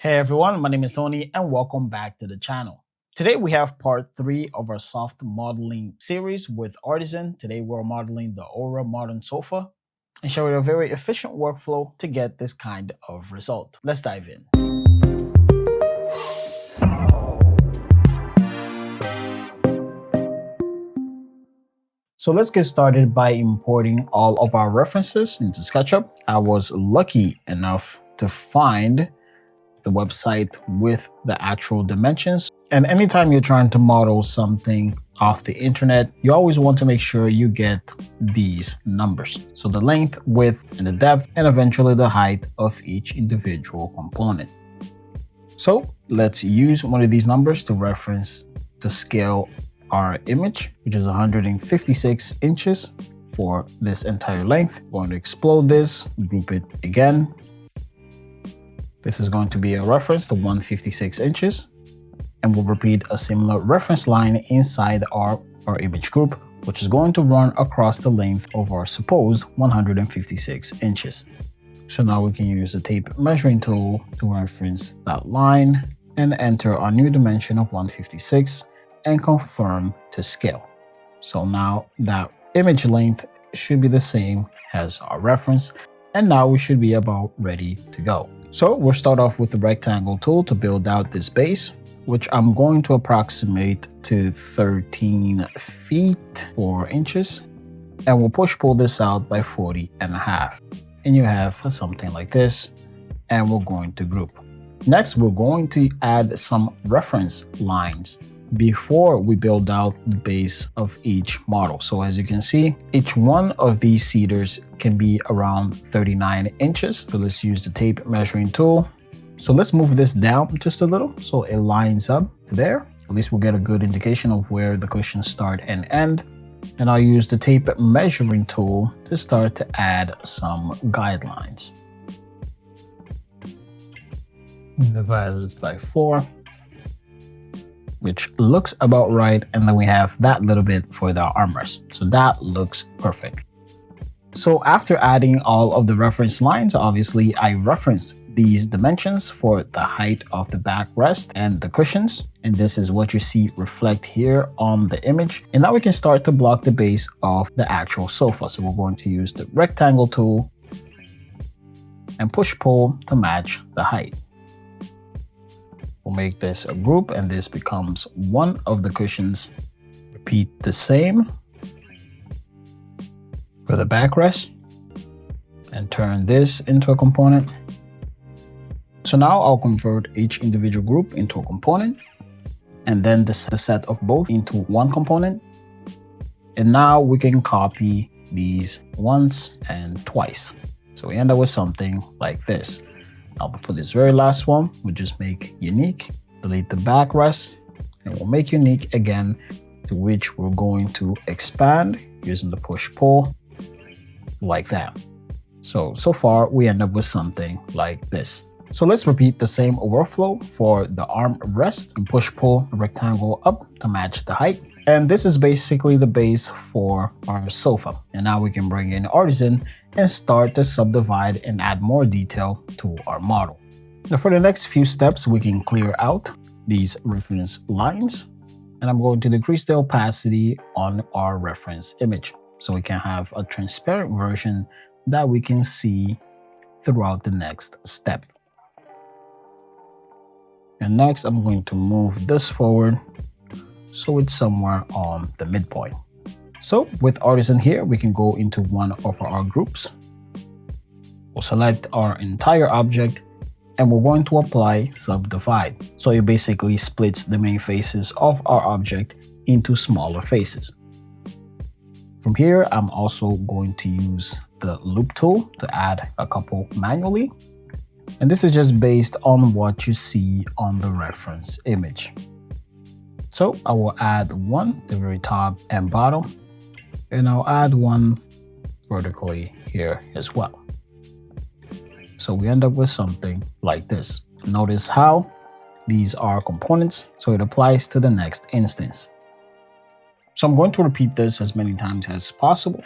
Hey everyone, my name is Tony and welcome back to the channel. Today we have part 3 of our soft modeling series with Artisan. Today we're modeling the Aura modern sofa and showing a very efficient workflow to get this kind of result. Let's dive in. So let's get started by importing all of our references into SketchUp. I was lucky enough to find the website with the actual dimensions. And anytime you're trying to model something off the internet, you always want to make sure you get these numbers. So the length, width, and the depth, and eventually the height of each individual component. So let's use one of these numbers to reference to scale our image, which is 156 inches for this entire length. We're going to explode this, group it again. This is going to be a reference to 156 inches, and we'll repeat a similar reference line inside our image group, which is going to run across the length of our supposed 156 inches. So now we can use the tape measuring tool to reference that line and enter our new dimension of 156 and confirm to scale. So now that image length should be the same as our reference, and now we should be about ready to go. So we'll start off with the rectangle tool to build out this base, which I'm going to approximate to 13 feet 4 inches. And we'll push pull this out by 40.5. And you have something like this, and we're going to group. Next, we're going to add some reference lines before we build out the base of each model. So as you can see, each one of these cedars can be around 39 inches. So let's use the tape measuring tool. So let's move this down just a little so it lines up there. At least we'll get a good indication of where the cushions start and end. And I'll use the tape measuring tool to start to add some guidelines. Divide this by 4. Which looks about right, and then we have that little bit for the armrest. So that looks perfect. So after adding all of the reference lines, obviously I referenced these dimensions for the height of the backrest and the cushions. And this is what you see reflect here on the image. And now we can start to block the base of the actual sofa. So we're going to use the rectangle tool and push pull to match the height. We'll make this a group, and this becomes one of the cushions. Repeat the same for the backrest and turn this into a component. So now I'll convert each individual group into a component, and then the set of both into one component. And now we can copy these once and twice. So we end up with something like this. Now for this very last one, we'll just make unique, delete the backrest, and we'll make unique again, to which we're going to expand using the push-pull like that. So far we end up with something like this. So let's repeat the same workflow for the arm rest and push-pull the rectangle up to match the height. And this is basically the base for our sofa. And now we can bring in Artisan and start to subdivide and add more detail to our model. Now for the next few steps, we can clear out these reference lines. And I'm going to decrease the opacity on our reference image so we can have a transparent version that we can see throughout the next step. And next, I'm going to move this forward so it's somewhere on the midpoint. So with Artisan here, we can go into one of our groups. We'll select our entire object and we're going to apply Subdivide. So it basically splits the main faces of our object into smaller faces. From here, I'm also going to use the loop tool to add a couple manually. And this is just based on what you see on the reference image. So I will add one at the very top and bottom, and I'll add one vertically here as well. So we end up with something like this. Notice how these are components, so it applies to the next instance. So I'm going to repeat this as many times as possible.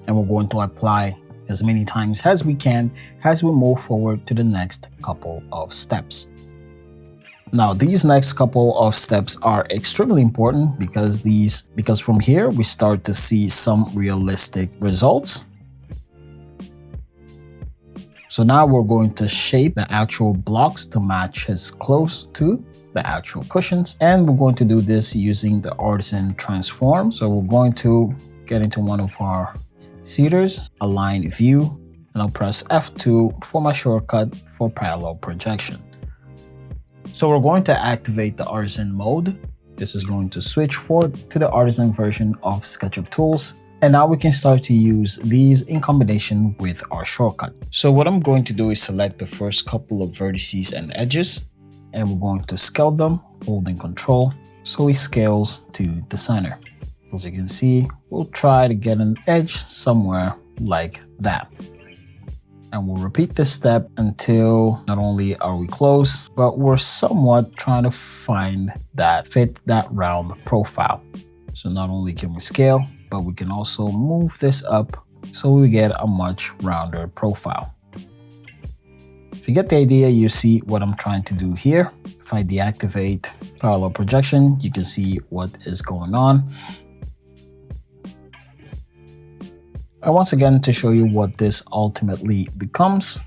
And we're going to apply as many times as we can as we move forward to the next couple of steps. Now, these next couple of steps are extremely important because from here we start to see some realistic results. So now we're going to shape the actual blocks to match as close to the actual cushions, and we're going to do this using the Artisan transform. So we're going to get into one of our cedars, align view, and I'll press F2 for my shortcut for parallel projection. So we're going to activate the Artisan mode. This is going to switch forward to the Artisan version of SketchUp tools. And now we can start to use these in combination with our shortcut. So what I'm going to do is select the first couple of vertices and edges, and we're going to scale them, holding Control, so it scales to the center. As you can see, we'll try to get an edge somewhere like that. And we'll repeat this step until not only are we close, but we're somewhat trying to find that fit that round profile. So not only can we scale, but we can also move this up so we get a much rounder profile. If you get the idea, you see what I'm trying to do here. If I deactivate parallel projection, you can see what is going on. And once again, to show you what this ultimately becomes.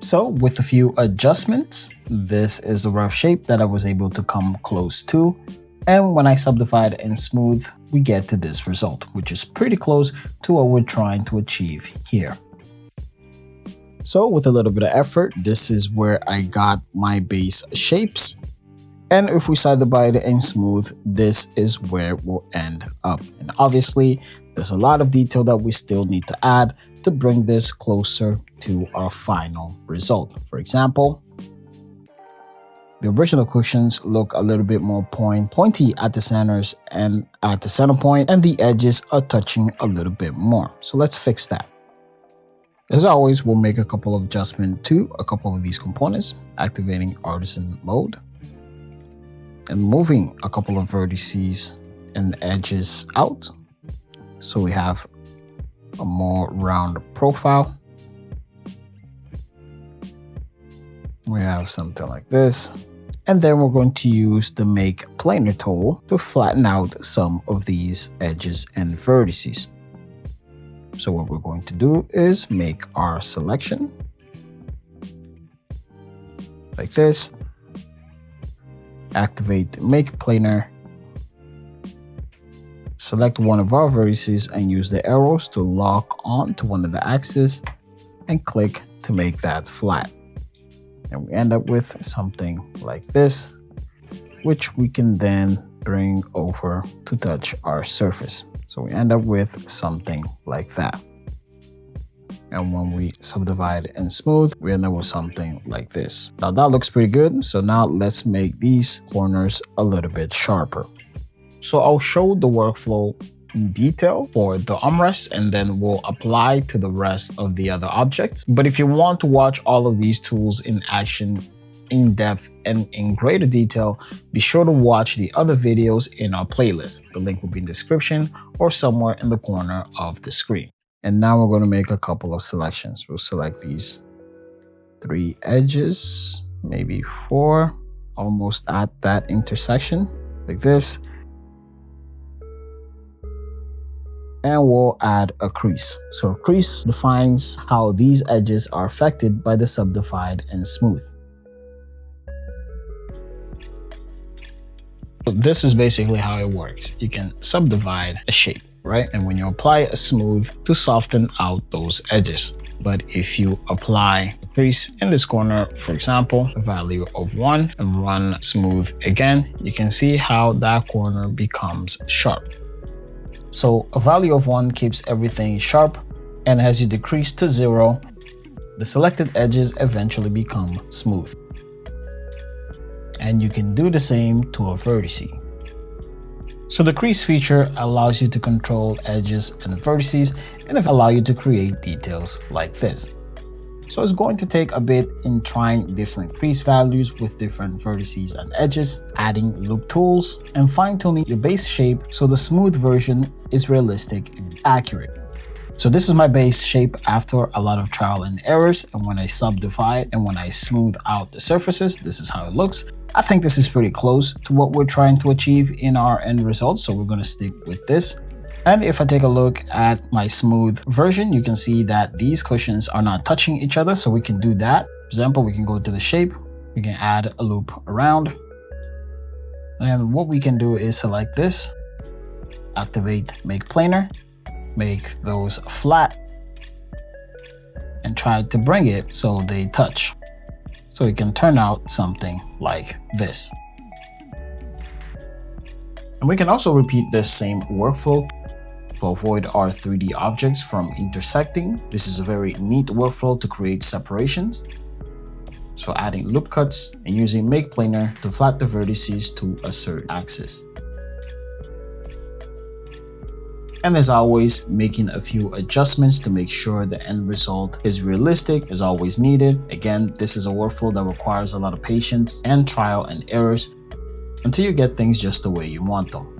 So with a few adjustments, this is the rough shape that I was able to come close to. And when I subdivide and smooth, we get to this result, which is pretty close to what we're trying to achieve here. So with a little bit of effort, this is where I got my base shapes. And if we subdivide and smooth, this is where we'll end up. And obviously, there's a lot of detail that we still need to add to bring this closer to our final result. For example, the original cushions look a little bit more pointy at the centers and at the center point, and the edges are touching a little bit more. So let's fix that. As always, we'll make a couple of adjustments to a couple of these components, activating Artisan mode and moving a couple of vertices and edges out. So we have a more round profile. We have something like this. And then we're going to use the Make Planar tool to flatten out some of these edges and vertices. So what we're going to do is make our selection like this. Activate Make Planar. Select one of our vertices and use the arrows to lock on to one of the axes and click to make that flat. And we end up with something like this, which we can then bring over to touch our surface. So we end up with something like that. And when we subdivide and smooth, we end up with something like this. Now that looks pretty good. So now let's make these corners a little bit sharper. So I'll show the workflow in detail for the armrest, and then we'll apply to the rest of the other objects. But if you want to watch all of these tools in action, in depth, and in greater detail, be sure to watch the other videos in our playlist. The link will be in the description or somewhere in the corner of the screen. And now we're going to make a couple of selections. We'll select these 3 edges, maybe 4, almost at that intersection, like this. And we'll add a crease. So a crease defines how these edges are affected by the subdivide and smooth. So this is basically how it works. You can subdivide a shape, right? And when you apply a smooth to soften out those edges. But if you apply a crease in this corner, for example, a value of 1 and run smooth again, you can see how that corner becomes sharp. So a value of 1 keeps everything sharp, and as you decrease to 0, the selected edges eventually become smooth. And you can do the same to a vertice. So the crease feature allows you to control edges and vertices and allow you to create details like this. So it's going to take a bit in trying different crease values with different vertices and edges, adding loop tools, and fine-tuning your base shape so the smooth version is realistic and accurate. So this is my base shape after a lot of trial and errors, and when I subdivide and when I smooth out the surfaces, this is how it looks. I think this is pretty close to what we're trying to achieve in our end result, so we're going to stick with this. And if I take a look at my smooth version, you can see that these cushions are not touching each other, so we can do that. For example, we can go to the shape, we can add a loop around, and what we can do is select this, activate Make Planar, make those flat, and try to bring it so they touch. So it can turn out something like this. And we can also repeat this same workflow to avoid our 3D objects from intersecting. This is a very neat workflow to create separations. So adding loop cuts and using Make Planar to flat the vertices to a certain axis. And as always, making a few adjustments to make sure the end result is realistic is always needed. Again, this is a workflow that requires a lot of patience and trial and errors until you get things just the way you want them.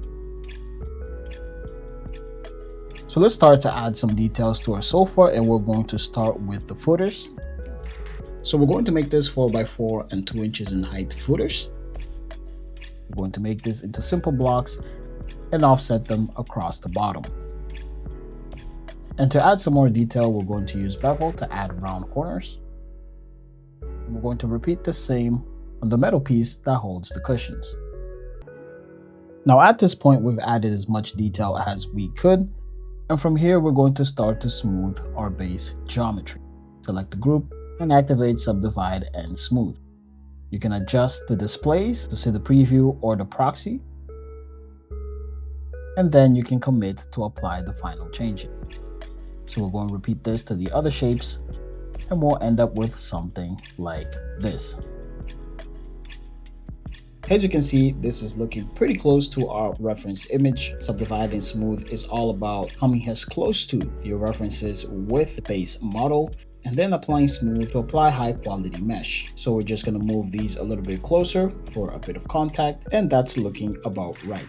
So let's start to add some details to our sofa, and we're going to start with the footers. So we're going to make this 4x4 and 2 inches in height footers. We're going to make this into simple blocks and offset them across the bottom. And to add some more detail, we're going to use Bevel to add round corners. We're going to repeat the same on the metal piece that holds the cushions. Now at this point, we've added as much detail as we could, and from here we're going to start to smooth our base geometry. Select the group and activate Subdivide and Smooth. You can adjust the displays to see the preview or the proxy, and then you can commit to apply the final changes. So we're going to repeat this to the other shapes, and we'll end up with something like this. As you can see, this is looking pretty close to our reference image. Subdivide and Smooth is all about coming as close to your references with the base model, and then applying Smooth to apply high quality mesh. So we're just going to move these a little bit closer for a bit of contact, and that's looking about right.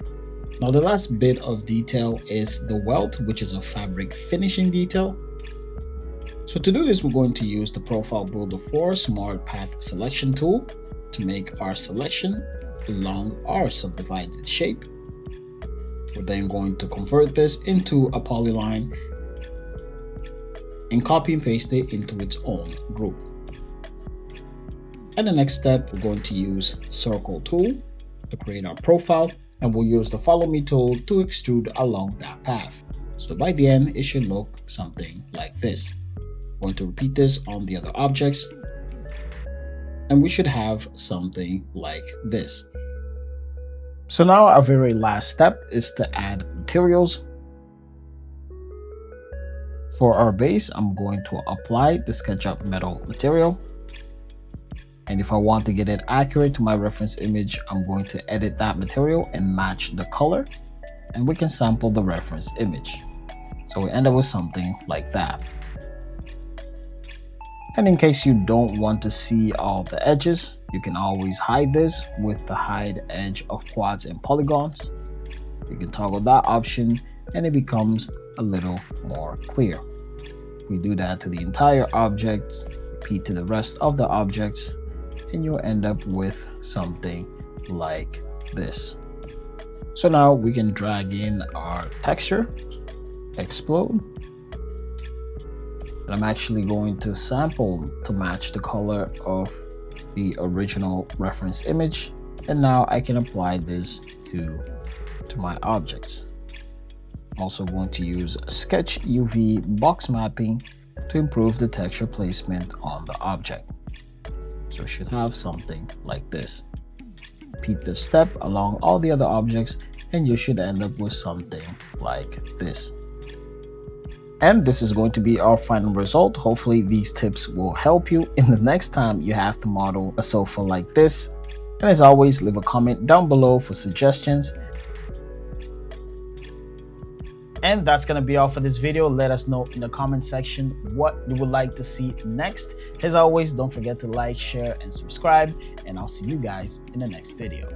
Now the last bit of detail is the welt, which is a fabric finishing detail. So to do this, we're going to use the Profile Builder 4 Smart Path Selection tool to make our selection along our subdivided shape. We're then going to convert this into a polyline and copy and paste it into its own group. And the next step, we're going to use Circle tool to create our profile, and we'll use the Follow Me tool to extrude along that path. So by the end, it should look something like this. I'm going to repeat this on the other objects, and we should have something like this. So now our very last step is to add materials. For our base, I'm going to apply the SketchUp metal material. And if I want to get it accurate to my reference image, I'm going to edit that material and match the color, and we can sample the reference image. So we end up with something like that. And in case you don't want to see all the edges, you can always hide this with the hide edge of quads and polygons. You can toggle that option and it becomes a little more clear. We do that to the entire object, repeat to the rest of the objects, and you'll end up with something like this. So now we can drag in our texture, explode. And I'm actually going to sample to match the color of the original reference image. And now I can apply this to my objects. I'm also going to use Sketch UV box mapping to improve the texture placement on the object. So it should have something like this. Repeat this step along all the other objects and you should end up with something like this. And this is going to be our final result. Hopefully these tips will help you in the next time you have to model a sofa like this. And as always, leave a comment down below for suggestions. And that's going to be all for this video. Let us know in the comment section what you would like to see next. As always, don't forget to like, share, and subscribe. And I'll see you guys in the next video.